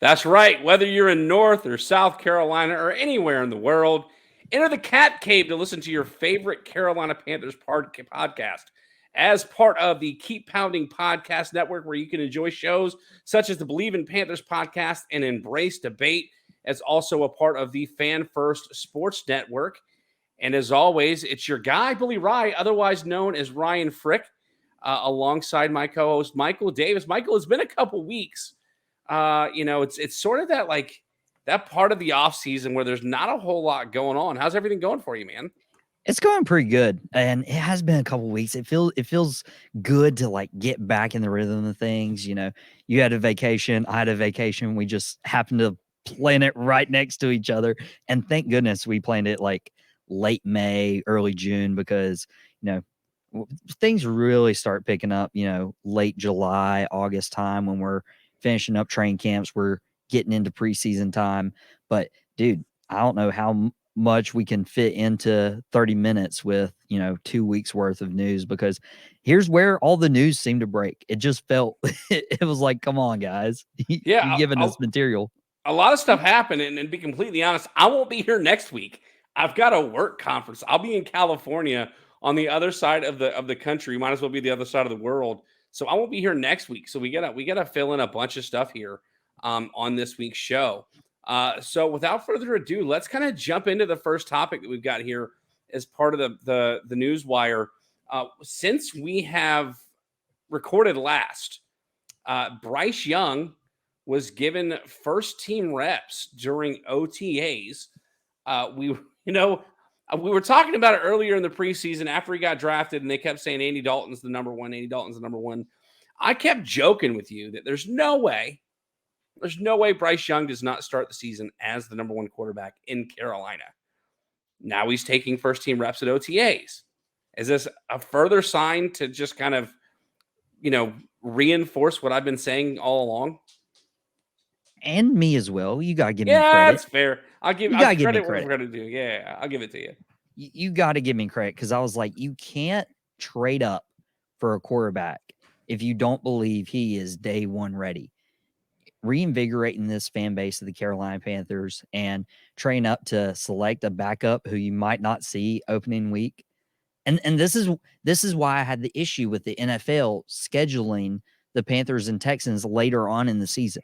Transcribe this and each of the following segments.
That's right. Whether you're in North or South Carolina or anywhere in the world, enter the Cat Cave to listen to your favorite Carolina Panthers podcast as part of the Keep Pounding Podcast Network, where you can enjoy shows such as the Believe in Panthers podcast and Embrace Debate, as also a part of the Fan First Sports Network. And as always, it's your guy, Billy Rye, otherwise known as Ryan Frick, alongside my co-host, Michael Davis. Michael, it's been a couple weeks. It's sort of that part of the off season where there's not a whole lot going on. How's everything going for you, man? It's going pretty good, and it has been a couple weeks. It feels good to get back in the rhythm of things. You had a vacation, I had a vacation. We just happened to plan it right next to each other, and thank goodness we planned it late May, early June, because things really start picking up. Late July, August time when we're finishing up training camps, we're getting into preseason time. But dude, I don't know how much we can fit into 30 minutes with 2 weeks worth of news, because here's where all the news seemed to break. It just felt it was like, come on guys, Yeah, you're giving us material. A lot of stuff happened, and to be completely honest, I won't be here next week. I've got a work conference. I'll be in California on the other side of the country. Might as well be the other side of the world. So I won't be here next week. So we gotta fill in a bunch of stuff here on this week's show. So without further ado, let's kind of jump into the first topic that we've got here as part of the news wire. Since we have recorded last, Bryce Young was given first team reps during OTAs. We were talking about it earlier in the preseason after he got drafted, and they kept saying Andy Dalton's the number one. Andy Dalton's the number one. I kept joking with you that there's no way Bryce Young does not start the season as the number one quarterback in Carolina. Now he's taking first team reps at OTAs. Is this a further sign to just kind of, reinforce what I've been saying all along? And me as well. You gotta give me credit. Yeah, that's fair. I'll give credit where we're gonna do. Yeah, I'll give it to you. You got to give me credit, because I was like, you can't trade up for a quarterback if you don't believe he is day one ready. Reinvigorating this fan base of the Carolina Panthers and train up to select a backup who you might not see opening week. And this is why I had the issue with the NFL scheduling the Panthers and Texans later on in the season.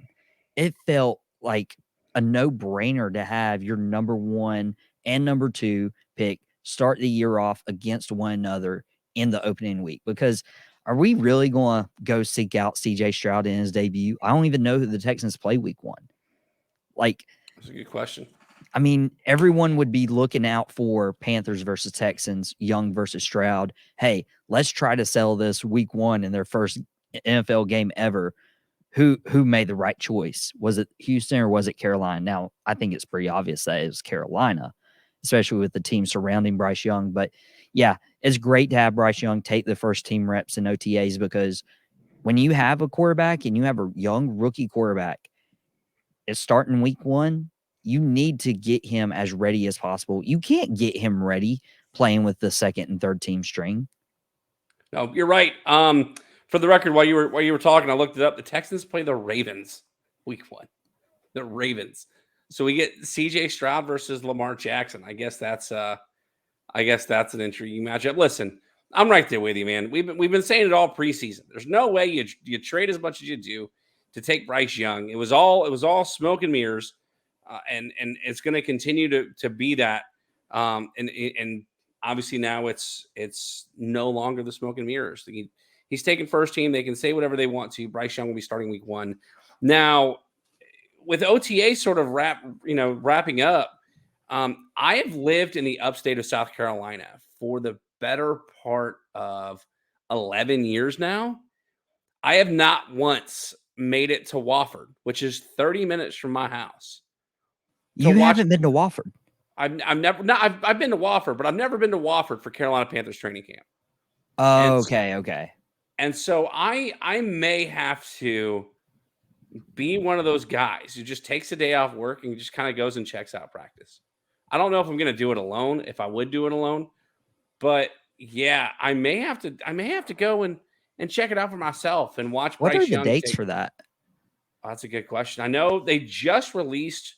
It felt like a no-brainer to have your number one and number two pick start the year off against one another in the opening week, because are we really going to go seek out CJ Stroud in his debut? I don't even know who the Texans play week one. That's a good question. I mean, everyone would be looking out for Panthers versus Texans, Young versus Stroud. Hey, let's try to sell this week one in their first NFL game ever. Who made the right choice? Was it Houston or was it Carolina? Now, I think it's pretty obvious that it was Carolina, especially with the team surrounding Bryce Young. But yeah, it's great to have Bryce Young take the first team reps in OTAs, because when you have a quarterback and you have a young rookie quarterback, it's starting week one, you need to get him as ready as possible. You can't get him ready playing with the second and third team string. No, you're right. For the record, while you were talking, I looked it up. The Texans play the Ravens week one. The Ravens. So we get CJ Stroud versus Lamar Jackson. I guess that's an intriguing matchup. Listen, I'm right there with you, man. We've been saying it all preseason. There's no way you trade as much as you do to take Bryce Young. It was all smoke and mirrors, and it's going to continue to be that. And obviously now it's no longer the smoke and mirrors. He's taking first team. They can say whatever they want to. Bryce Young will be starting week one. Now, with OTA sort of wrapping up, I have lived in the upstate of South Carolina for the better part of 11 years now. I have not once made it to Wofford, which is 30 minutes from my house. You haven't been to Wofford? I've been to Wofford, but I've never been to Wofford for Carolina Panthers training camp. Oh, okay. And so I may have to be one of those guys who just takes a day off work and just kind of goes and checks out practice. I don't know if I'm going to do it alone, if I would do it alone, but yeah, I may have to go and check it out for myself and watch. What are the dates for that? That's a good question. I know they just released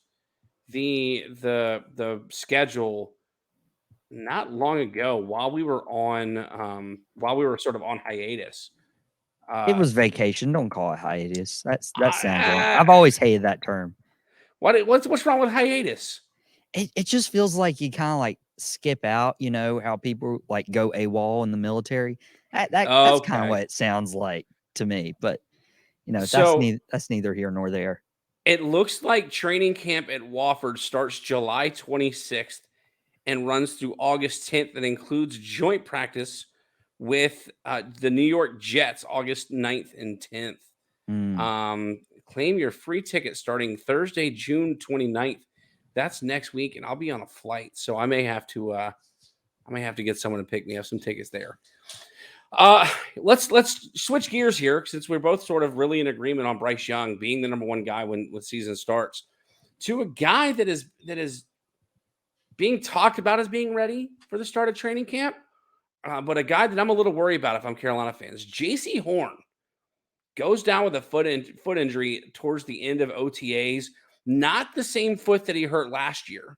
the schedule not long ago while we were sort of on hiatus. It was vacation. Don't call it hiatus. That sounds wrong. I, I've always hated that term. what's wrong with hiatus? It just feels like you kind of like skip out. You know how people like go AWOL in the military. That's kind of what it sounds like to me. But you know, So that's neither here nor there. it looks like training camp at Wofford starts July 26th and runs through August 10th. That includes joint practice with the New York Jets August 9th and 10th. Claim your free ticket starting Thursday, June 29th. That's next week, and I'll be on a flight, so I may have to get someone to pick me up some tickets there. Let's switch gears here since we're both sort of really in agreement on Bryce Young being the number one guy when season starts, to a guy that is being talked about as being ready for the start of training camp, but a guy that I'm a little worried about if I'm Carolina fans. J.C. Horn goes down with a foot injury towards the end of OTAs. Not the same foot that he hurt last year,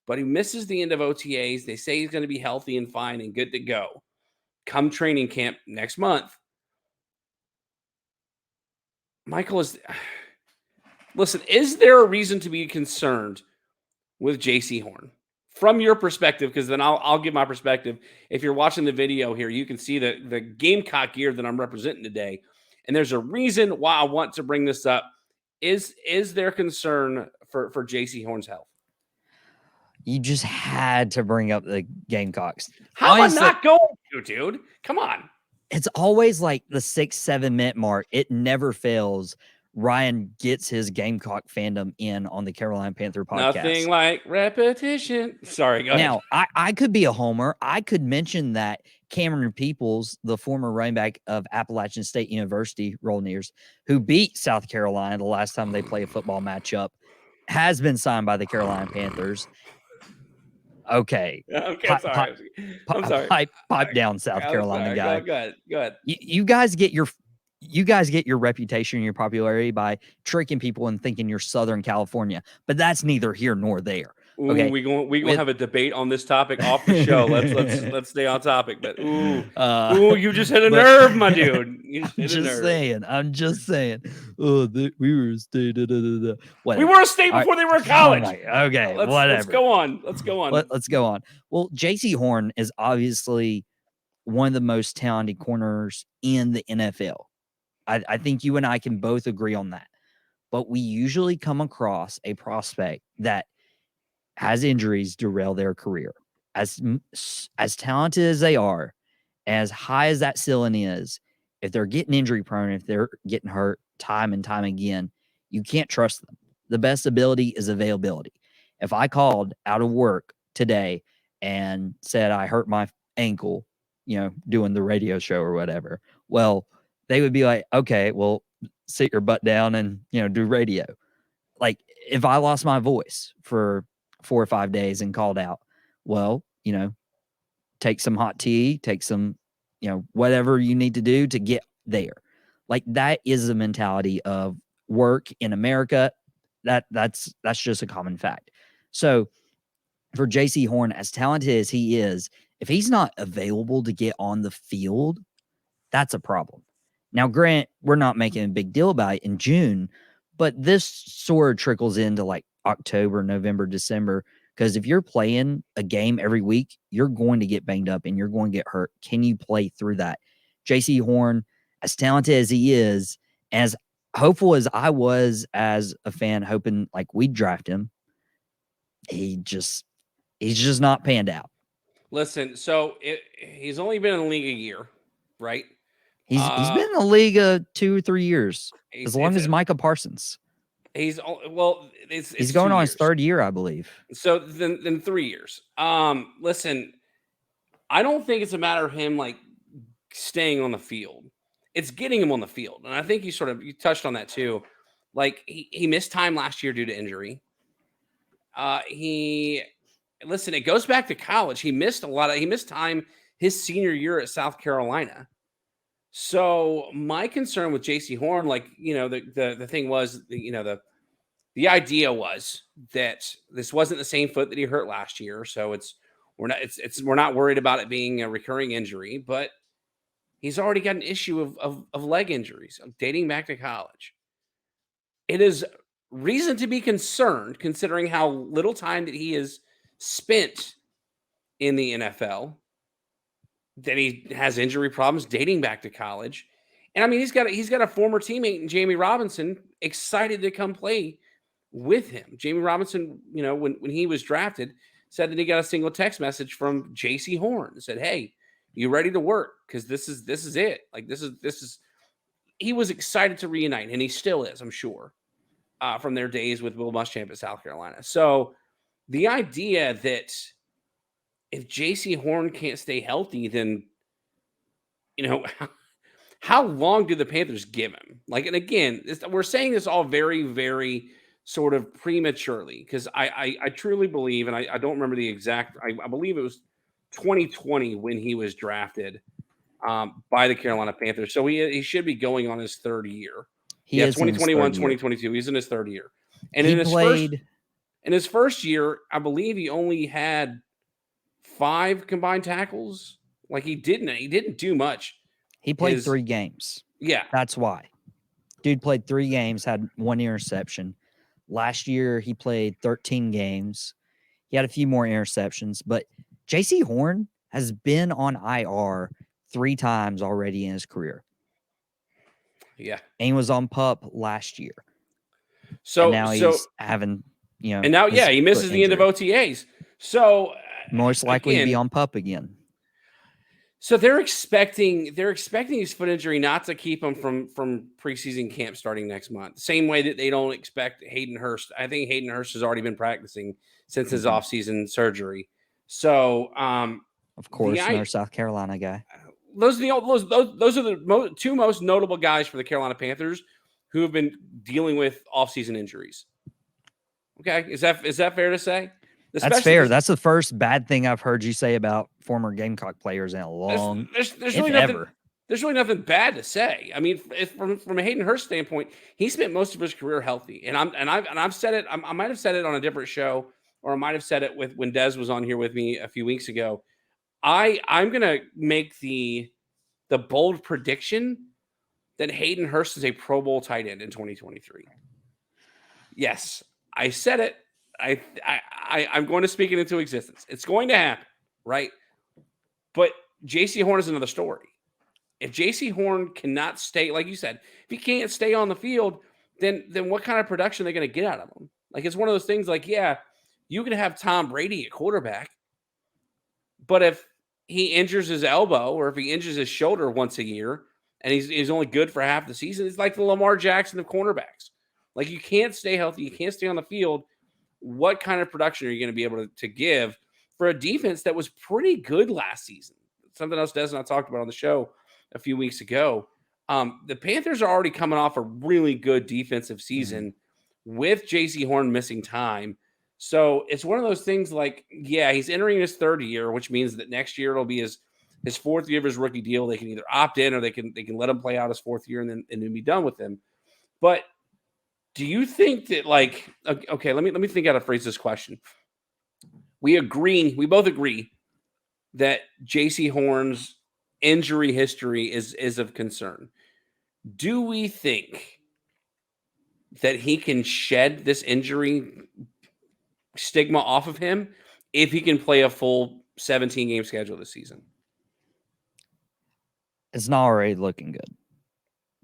but he misses the end of OTAs. They say he's going to be healthy and fine and good to go come training camp next month. Michael, listen, is there a reason to be concerned with J.C. Horn from your perspective? Because then I'll give my perspective. If you're watching the video here, you can see the Gamecock gear that I'm representing today. And there's a reason why I want to bring this up. Is there concern for J.C. Horn's health? You just had to bring up the Gamecocks. How am I not going to, dude? Come on. It's always like the 6-7 minute mark. It never fails. Ryan gets his Gamecock fandom in on the Carolina Panther podcast. Nothing like repetition. Sorry, go ahead. Now, I could be a homer. I could mention that Cameron Peoples, the former running back of Appalachian State University Rollneers, who beat South Carolina the last time they played a football matchup, has been signed by the Carolina Panthers. Okay. Sorry. I'm sorry. Pipe down, South Carolina guy. Go ahead. You guys get your reputation and your popularity by tricking people and thinking you're Southern California, but that's neither here nor there. Okay, we gonna have a debate on this topic off the show. Let's stay on topic. But you just hit a nerve, my dude. I'm just saying. Oh, we were a state. We were a state before they were a college. Okay, whatever. Let's go on. Let's go on. Well, J.C. Horn is obviously one of the most talented corners in the NFL. I think you and I can both agree on that. But we usually come across a prospect that has injuries derail their career. As talented as they are, as high as that ceiling is, if they're getting injury prone, if they're getting hurt time and time again, you can't trust them. The best ability is availability. If I called out of work today and said I hurt my ankle, doing the radio show or whatever, well, they would be like, okay, well, sit your butt down and, do radio. Like if I lost my voice for 4 or 5 days and called out, well, take some hot tea, take some, whatever you need to do to get there. Like that is the mentality of work in America. That's just a common fact. So for J.C. Horn, as talented as he is, if he's not available to get on the field, that's a problem. Now, Grant, we're not making a big deal about it in June, but this sort of trickles into like October, November, December, because if you're playing a game every week, you're going to get banged up and you're going to get hurt. Can you play through that? J.C. Horn, as talented as he is, as hopeful as I was as a fan, hoping like we'd draft him, he's just not panned out. Listen, so he's only been in the league a year, right? He's been in the league 2 or 3 years, as long as Micah Parsons. He's going on his 3rd year, I believe. So then 3 years. Listen, I don't think it's a matter of him like staying on the field. It's getting him on the field, and I think you touched on that too. Like he missed time last year due to injury. It goes back to college. He missed time his senior year at South Carolina. So my concern with JC Horn, like, the thing was, the idea was that this wasn't the same foot that he hurt last year. So we're not worried about it being a recurring injury, but he's already got an issue of leg injuries dating back to college. It is reason to be concerned considering how little time that he has spent in the NFL, that he has injury problems dating back to college. And I mean, he's got a former teammate in Jamie Robinson excited to come play with him. Jamie Robinson, when he was drafted, said that he got a single text message from JC Horn and said, "Hey, you ready to work? Because this is it. Like this is." He was excited to reunite, and he still is, I'm sure, from their days with Will Muschamp at South Carolina. So the idea that if JC Horn can't stay healthy, then how long do the Panthers give him? Like, and again, we're saying this all very, very sort of prematurely because I truly believe, and I don't remember the exact, I believe it was 2020 when he was drafted by the Carolina Panthers. So he should be going on his third year. He is 2021, 2022. He's in his third year. And he in played his first year, I believe he only had 5 combined tackles. Like he didn't do much. He played 3 games. Yeah. That's why. Dude played 3 games, had 1 interception. Last year, he played 13 games. He had a few more interceptions, but JC Horn has been on IR 3 times already in his career. Yeah. And he was on PUP last year. So and now he's having, and now, he misses the end of OTAs. So most likely to be on PUP again. So they're expecting his foot injury not to keep him from preseason camp starting next month. Same way that they don't expect Hayden Hurst. I think Hayden Hurst has already been practicing since his offseason surgery. So, of course, another South Carolina guy. Those are the 2 most notable guys for the Carolina Panthers who have been dealing with offseason injuries. Okay, is that fair to say? That's fair. That's the first bad thing I've heard you say about former Gamecock players in a long there's really nothing. There's really nothing bad to say. I mean, from a Hayden Hurst standpoint, he spent most of his career healthy, and I've said it. I might have said it on a different show, or I might have said it when Des was on here with me a few weeks ago. I'm gonna make the bold prediction that Hayden Hurst is a Pro Bowl tight end in 2023. Yes, I said it. I'm going to speak it into existence. It's going to happen, right? But JC Horn is another story. If JC Horn cannot stay, like you said, if he can't stay on the field, then what kind of production are they going to get out of him? Like, it's one of those things like, yeah, you can have Tom Brady at quarterback, but if he injures his elbow or if he injures his shoulder once a year and he's only good for half the season, it's like the Lamar Jackson of cornerbacks. Like, you can't stay healthy. You can't stay on the field. What kind of production are you going to be able to give for a defense that was pretty good last season? Something else Des and I talked about on the show a few weeks ago. The Panthers are already coming off a really good defensive season with JC Horn missing time. So it's one of those things like, yeah, he's entering his third year, which means that next year it'll be his 4th year of his rookie deal. They can either opt in or they can let him play out his 4th year and then be done with him. But do you think that, like, okay, let me think how to phrase this question. We both agree that JC Horn's injury history is of concern. Do we think that he can shed this injury stigma off of him if he can play a full 17-game schedule this season? It's not already looking good.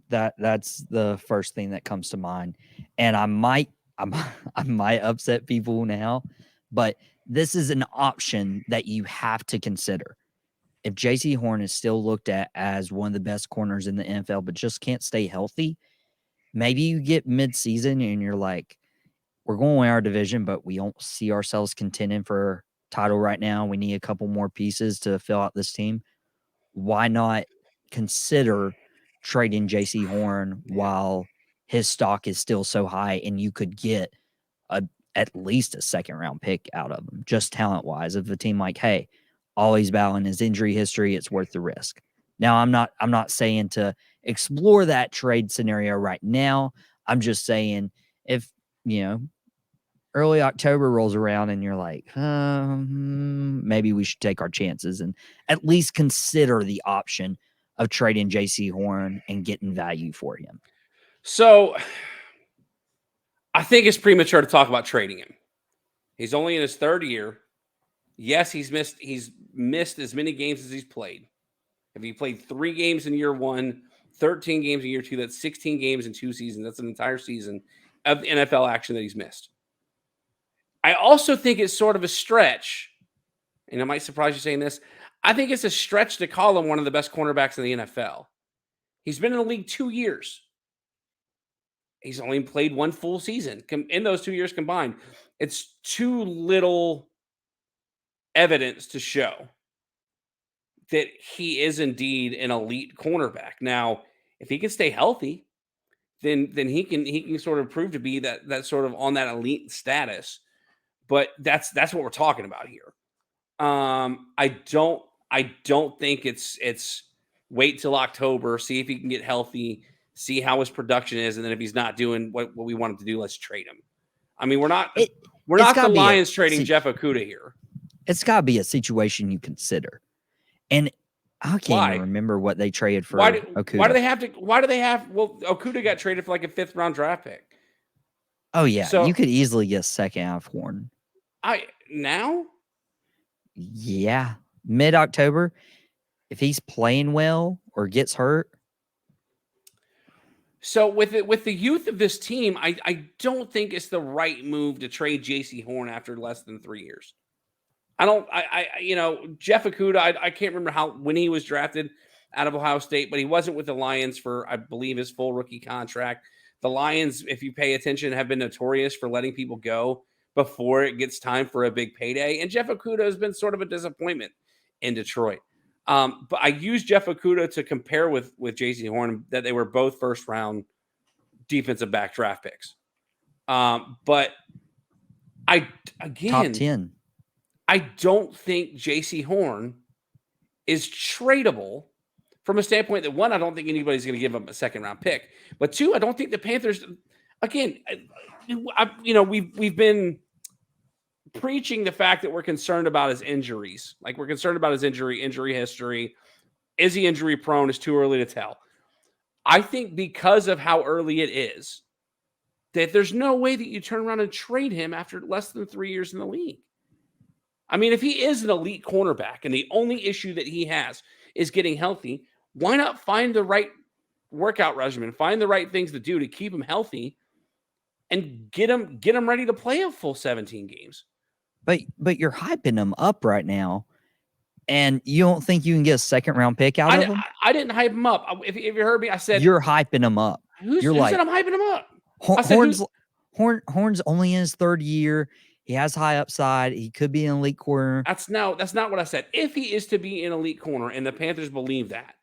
That's the first thing that comes to mind. And I might upset people now, but this is an option that you have to consider. If JC Horn is still looked at as one of the best corners in the NFL, but just can't stay healthy, maybe you get mid-season and you're like, we're going to win our division, but we don't see ourselves contending for title right now. We need a couple more pieces to fill out this team. Why not consider trading JC Horn while his stock is still so high and you could get at least a 2nd-round pick out of him, just talent-wise, of a team like, hey, all he's battling is injury history, it's worth the risk. Now, I'm not saying to explore that trade scenario right now. I'm just saying if, early October rolls around and you're like, maybe we should take our chances and at least consider the option of trading JC Horn and getting value for him. So I think it's premature to talk about trading him. He's only in his third year. Yes, he's missed as many games as he's played. If he played 3 games in year 1, 13 games in year 2, that's 16 games in 2 seasons. That's an entire season of the NFL action that he's missed. I also think it's sort of a stretch, and it might surprise you saying this. I think it's a stretch to call him one of the best cornerbacks in the NFL. He's been in the league 2 years. He's only played 1 full season in those 2 years combined. It's too little evidence to show that he is indeed an elite cornerback. Now, if he can stay healthy, then he can sort of prove to be that sort of on that elite status. But that's what we're talking about here. I don't think it's wait till October, see if he can get healthy, see how his production is, and then if he's not doing what we want him to do, let's trade him. I mean, we're not the Lions trading Jeff Okudah here. It's got to be a situation you consider. And I can't even remember what they traded for Okudah. Why do they have? Well, Okudah got traded for like a 5th round draft pick. Oh yeah, so you could easily get a second out of Horn. Now? Yeah, mid-October, if he's playing well or gets hurt. So with the youth of this team, I don't think it's the right move to trade JC Horn after less than 3 years. Jeff Okudah, I can't remember when he was drafted out of Ohio State, but he wasn't with the Lions for, I believe, his full rookie contract. The Lions, if you pay attention, have been notorious for letting people go before it gets time for a big payday. And Jeff Okudah has been sort of a disappointment in Detroit. But I use Jeff Okudah to compare with JC Horn, that they were both 1st round defensive back draft picks. But top 10. I don't think JC Horn is tradable from a standpoint that, 1, I don't think anybody's going to give him a 2nd round pick, but 2, I don't think the Panthers, again, we've been preaching the fact that we're concerned about his injuries. Like, we're concerned about his injury history. Is he injury prone? It's too early to tell. I think because of how early it is, that there's no way that you turn around and trade him after less than 3 years in the league. I mean, if he is an elite cornerback and the only issue that he has is getting healthy, why not find the right workout regimen, find the right things to do to keep him healthy and get him ready to play a full 17 games? But you're hyping him up right now, and you don't think you can get a 2nd round pick out of him? I didn't hype him up. If you heard me, I said you're hyping him up. Who said I'm hyping him up? Horn's only in his 3rd year. He has high upside. He could be an elite corner. That's not what I said. If he is to be an elite corner, and the Panthers believe that,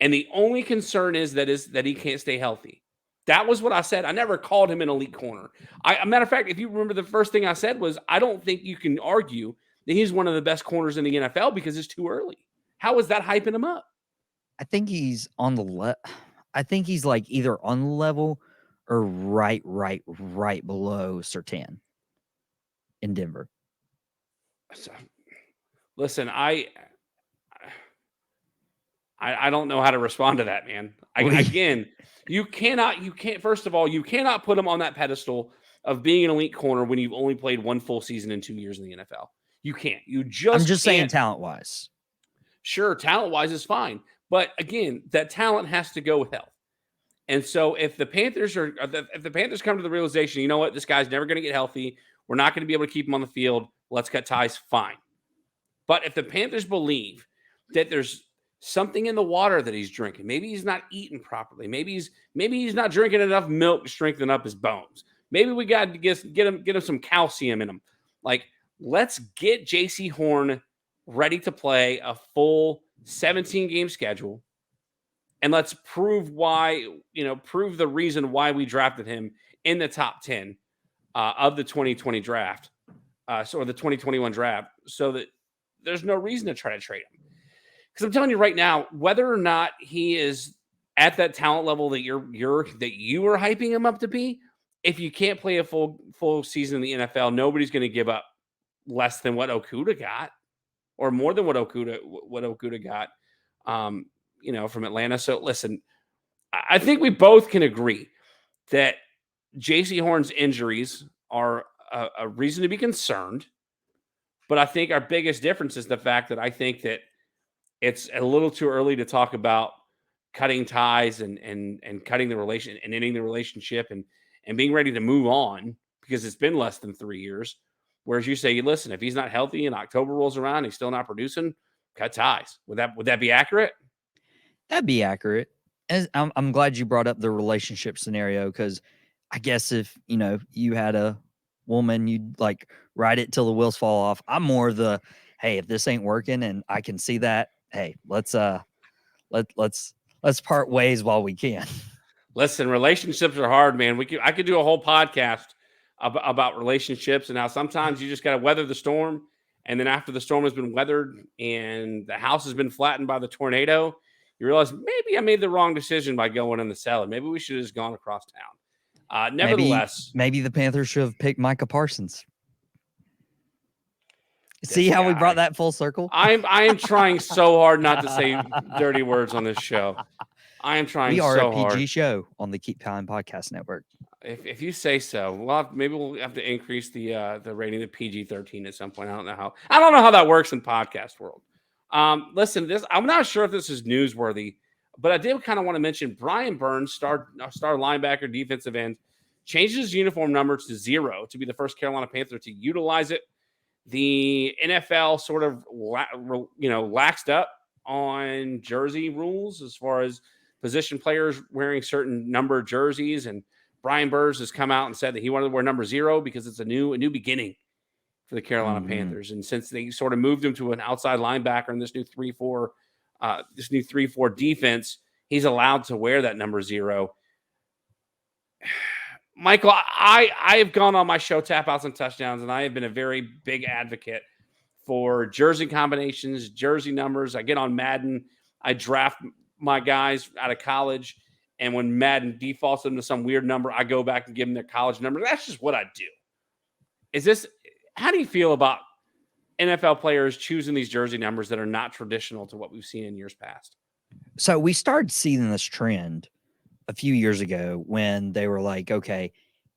and the only concern is that he can't stay healthy. That was what I said. I never called him an elite corner. A matter of fact, if you remember, the first thing I said was, I don't think you can argue that he's one of the best corners in the NFL because it's too early. How is that hyping him up? I think he's on the I think he's like either on the level or right below Surtain in Denver. So, listen, I don't know how to respond to that, man. Again, you can't. First of all, you cannot put him on that pedestal of being an elite corner when you've only played 1 full season in 2 years in the NFL. You can't. I'm just saying, talent-wise. Sure, talent-wise is fine, but again, that talent has to go with health. And so, if the Panthers come to the realization, you know what, this guy's never going to get healthy, we're not going to be able to keep him on the field, let's cut ties, fine. But if the Panthers believe that there's something in the water that he's drinking, maybe he's not eating properly, maybe he's not drinking enough milk to strengthen up his bones, maybe we got to get him some calcium in him. Like, let's get JC Horn ready to play a full 17-game schedule, and let's prove the reason why we drafted him in the top 10 of the 2020 draft, or the 2021 draft, so that there's no reason to try to trade him. Because I'm telling you right now, whether or not he is at that talent level that you are hyping him up to be, if you can't play a full season in the NFL, nobody's going to give up less than what Okudah got, or more than what Okudah got, from Atlanta. So listen, I think we both can agree that J.C. Horn's injuries are a reason to be concerned. But I think our biggest difference is the fact that I think that it's a little too early to talk about cutting ties and cutting the relation and ending the relationship and being ready to move on, because it's been less than 3 years. Whereas you say, listen, if he's not healthy and October rolls around, he's still not producing, cut ties. Would that be accurate? That'd be accurate. And I'm glad you brought up the relationship scenario, because I guess if you had a woman, you'd like ride it till the wheels fall off. I'm more the, hey, if this ain't working and I can see that, hey, let's part ways while we can. Listen, relationships are hard, man. I could do a whole podcast about relationships and how sometimes you just got to weather the storm. And then after the storm has been weathered and the house has been flattened by the tornado, you realize maybe I made the wrong decision by going in the cellar. Maybe we should have just gone across town. Nevertheless, maybe the Panthers should have picked Micah Parsons. See how we brought that full circle? I am trying so hard not to say dirty words on this show. I am trying so hard. We are a PG show on the Keep Calm Podcast Network. If you say so, maybe we'll have to increase the rating to PG-13 at some point. I don't know how that works in podcast world. Listen, I'm not sure if this is newsworthy, but I did kind of want to mention Brian Burns, star linebacker, defensive end, changes his uniform number to 0 to be the first Carolina Panther to utilize it. The NFL sort of laxed up on jersey rules as far as position players wearing certain number jerseys, and Brian Burns has come out and said that he wanted to wear number 0 because it's a new beginning for the Carolina Panthers. And since they sort of moved him to an outside linebacker in this new 3-4 defense, he's allowed to wear that number 0. Michael, I have gone on my show Tap Outs and Touchdowns, and I have been a very big advocate for jersey combinations, jersey numbers. I get on Madden. I draft my guys out of college, and when Madden defaults them to some weird number, I go back and give them their college number. That's just what I do. How do you feel about NFL players choosing these jersey numbers that are not traditional to what we've seen in years past? So we started seeing this trend a few years ago when they were like, okay,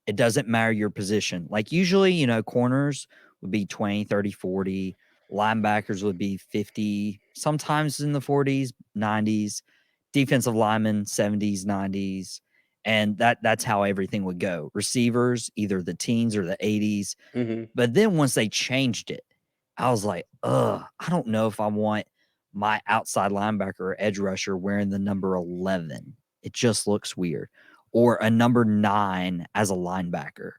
it doesn't matter your position. Like usually, corners would be 20, 30, 40. Linebackers would be 50, sometimes in the 40s, 90s. Defensive linemen, 70s, 90s. And that's how everything would go. Receivers, either the teens or the 80s. Mm-hmm. But then once they changed it, I was like, I don't know if I want my outside linebacker or edge rusher wearing the number 11. It just looks weird. Or a number 9 as a linebacker.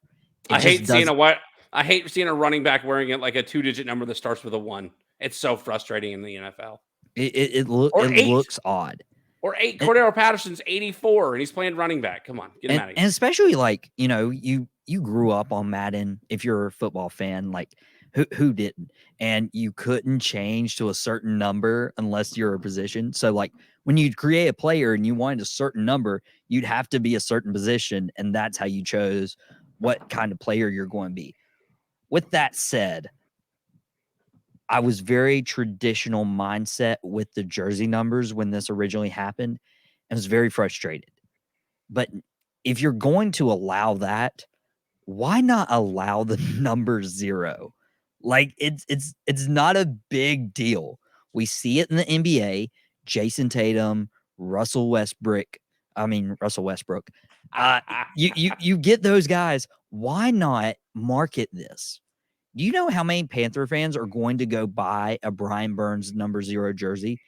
I hate seeing a running back wearing it like a 2-digit number that starts with a 1. It's so frustrating in the NFL. It looks odd. Or 8. Cordero Patterson's 84 and he's playing running back. Come on, get him out of here. And especially you grew up on Madden. If you're a football fan, like who didn't? And you couldn't change to a certain number unless you're a position. So like when you create a player and you wanted a certain number, you'd have to be a certain position, and that's how you chose what kind of player you're going to be. With that said, I was very traditional mindset with the jersey numbers when this originally happened, and was very frustrated. But if you're going to allow that, why not allow the number 0? Like it's not a big deal. We see it in the NBA. Jason Tatum, Russell Westbrook. You get those guys. Why not market this? Do you know how many Panther fans are going to go buy a Brian Burns number 0 jersey,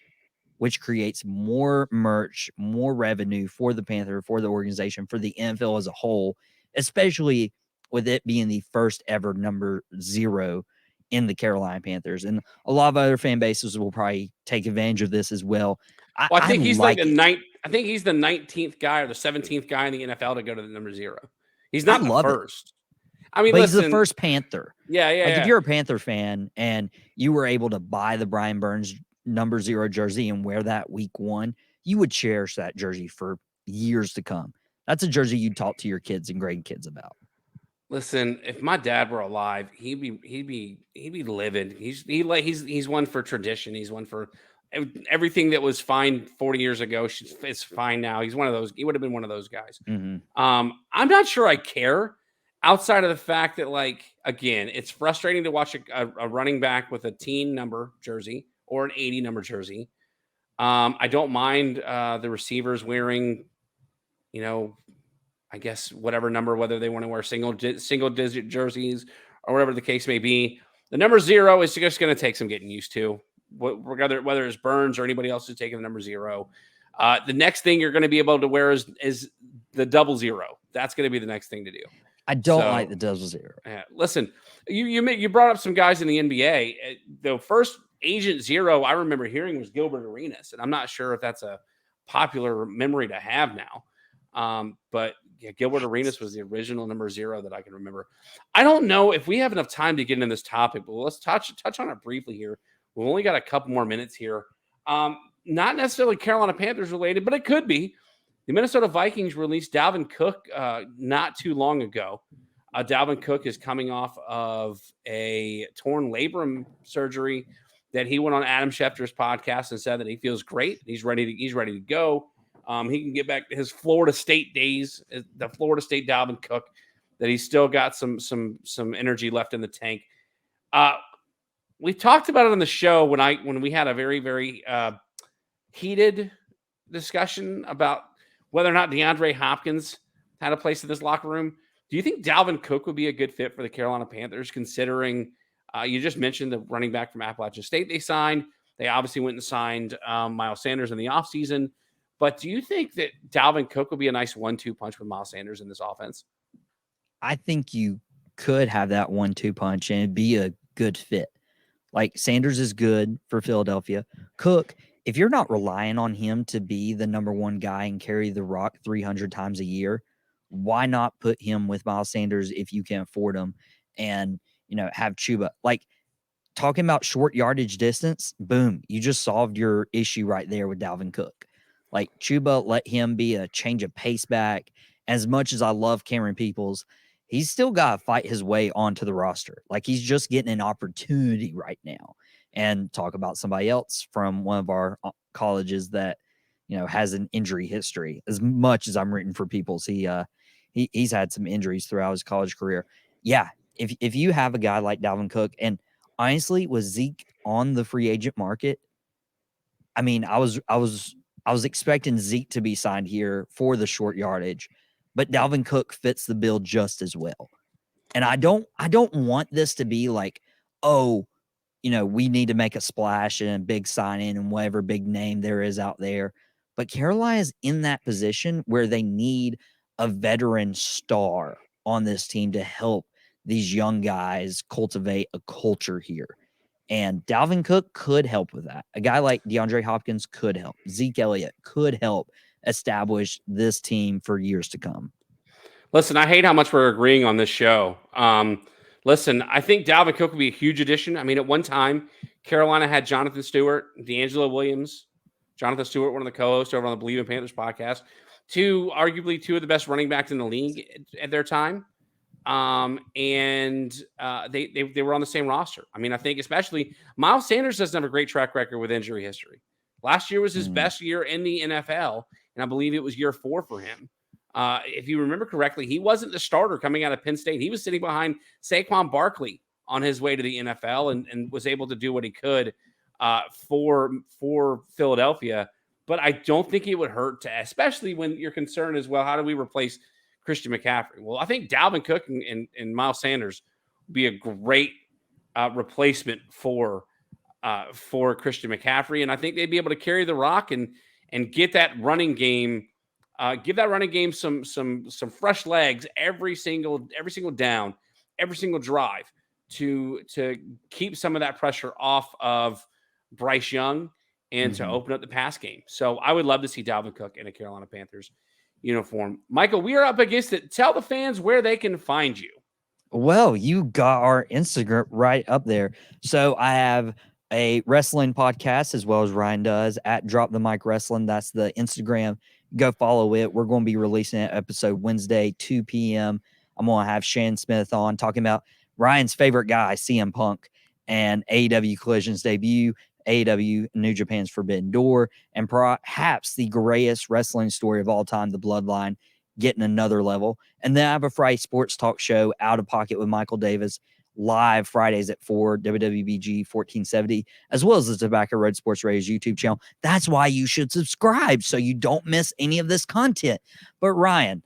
which creates more merch, more revenue for the Panther, for the organization, for the NFL as a whole, especially with it being the first ever number 0 in the Carolina Panthers. And a lot of other fan bases will probably take advantage of this as well. I think he's I think he's the 19th guy or the 17th guy in the NFL to go to the number 0. He's not the first. I mean, he's the first Panther. Yeah. If you're a Panther fan and you were able to buy the Brian Burns number 0 jersey and wear that week 1, you would cherish that jersey for years to come. That's a jersey you'd talk to your kids and grandkids about. Listen, if my dad were alive, he'd be livid. He's one for tradition. He's one for everything that was fine 40 years ago. It's fine now. He's one of those. He would have been one of those guys. I'm not sure I care outside of the fact that, like, again, it's frustrating to watch a running back with a teen number jersey or an 80 number jersey. I don't mind the receivers wearing, I guess whatever number, whether they want to wear single digit jerseys or whatever the case may be. The number 0 is just going to take some getting used to, whether it's Burns or anybody else who's taking the number 0. The next thing you're going to be able to wear is the 00. That's going to be the next thing to do. I don't like the 00. Listen, you brought up some guys in the NBA. The first Agent 0 I remember hearing was Gilbert Arenas, and I'm not sure if that's a popular memory to have now. But yeah, Gilbert Arenas was the original number 0 that I can remember. I don't know if we have enough time to get into this topic, but let's touch on it briefly here. We've only got a couple more minutes here. Not necessarily Carolina Panthers related, but it could be. The Minnesota Vikings released Dalvin Cook not too long ago. Dalvin Cook is coming off of a torn labrum surgery that he went on Adam Schefter's podcast and said that he feels great. He's ready to go. He can get back to his Florida State days, the Florida State Dalvin Cook, that he's still got some energy left in the tank. We talked about it on the show when we had a very, very heated discussion about whether or not DeAndre Hopkins had a place in this locker room. Do you think Dalvin Cook would be a good fit for the Carolina Panthers, considering you just mentioned the running back from Appalachian State they signed? They obviously went and signed Miles Sanders in the offseason. But do you think that Dalvin Cook will be a nice 1-2 punch with Miles Sanders in this offense? I think you could have that 1-2 punch and it'd be a good fit. Like, Sanders is good for Philadelphia. Cook, if you're not relying on him to be the number 1 guy and carry the rock 300 times a year, why not put him with Miles Sanders if you can afford him and, have Chuba? Like, talking about short yardage distance, boom, you just solved your issue right there with Dalvin Cook. Like, Chuba, let him be a change of pace back. As much as I love Cameron Peoples, he's still got to fight his way onto the roster. Like, he's just getting an opportunity right now. And talk about somebody else from one of our colleges that, has an injury history. As much as I'm rooting for Peoples, he's had some injuries throughout his college career. Yeah, if you have a guy like Dalvin Cook, and honestly, with Zeke on the free agent market, I mean, I was expecting Zeke to be signed here for the short yardage, but Dalvin Cook fits the bill just as well. And I don't want this to be like, oh, we need to make a splash and a big sign-in and whatever big name there is out there. But Carolina is in that position where they need a veteran star on this team to help these young guys cultivate a culture here. And Dalvin Cook could help with that. A guy like DeAndre Hopkins could help. Zeke Elliott could help establish this team for years to come. Listen, I hate how much we're agreeing on this show. Listen, I think Dalvin Cook would be a huge addition. I mean, at one time, Carolina had Jonathan Stewart, D'Angelo Williams, Jonathan Stewart, one of the co-hosts over on the Believe in Panthers podcast, arguably two of the best running backs in the league at their time. And they were on the same roster. I mean, I think especially Miles Sanders doesn't have a great track record with injury history. Last year was his best year in the NFL, and I believe it was year 4 for him. If you remember correctly, he wasn't the starter coming out of Penn State. He was sitting behind Saquon Barkley on his way to the NFL and was able to do what he could for Philadelphia. But I don't think it would hurt to, especially when you're concerned as well, how do we replace Christian McCaffrey? Well, I think Dalvin Cook and Miles Sanders would be a great replacement for Christian McCaffrey. And I think they'd be able to carry the rock and get that running game, give that running game some fresh legs every single down, every single drive to keep some of that pressure off of Bryce Young and to open up the pass game. So I would love to see Dalvin Cook in a Carolina Panthers uniform. Michael, we are up against it. Tell the fans where they can find you. Well, you got our Instagram right up there. So I have a wrestling podcast as well as Ryan does at Drop the Mic Wrestling. That's the Instagram. Go follow it. We're going to be releasing an episode Wednesday, 2 p.m. I'm going to have Shane Smith on talking about Ryan's favorite guy, CM Punk, and AEW Collision's debut, AEW New Japan's Forbidden Door, and perhaps the greatest wrestling story of all time, The Bloodline, getting another level. And then I have a Friday sports talk show, Out of Pocket with Michael Davis, live Fridays at 4, WWBG 1470, as well as the Tobacco Road Sports Radio's YouTube channel. That's why you should subscribe so you don't miss any of this content. But Ryan,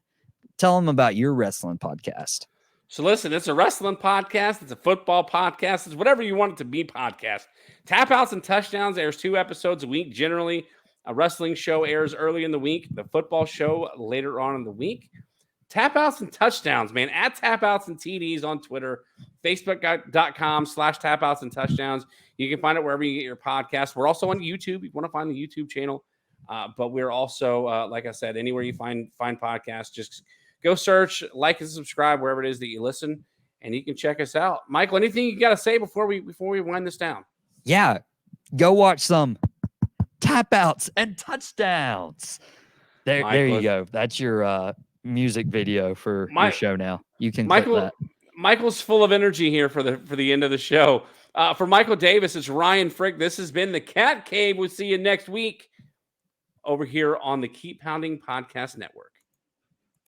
tell them about your wrestling podcast. So listen, it's a wrestling podcast. It's a football podcast. It's whatever you want it to be podcast. Tap Outs and Touchdowns airs 2 episodes a week. Generally, a wrestling show airs early in the week. The football show later on in the week. Tap Outs and Touchdowns, man. At Tap Outs and TDs on Twitter. Facebook.com/Tap Outs and Touchdowns. You can find it wherever you get your podcast. We're also on YouTube. If you want to find the YouTube channel. But we're also, like I said, anywhere you find podcasts, just go search, like, and subscribe wherever it is that you listen, and you can check us out. Michael, anything you got to say before we wind this down? Yeah, go watch some Tap Outs and Touchdowns. There you go. That's your music video for your show now. You can click that. Michael's full of energy here for the end of the show. For Michael Davis, it's Ryan Frick. This has been the Cat Cave. We'll see you next week over here on the Keep Pounding Podcast Network.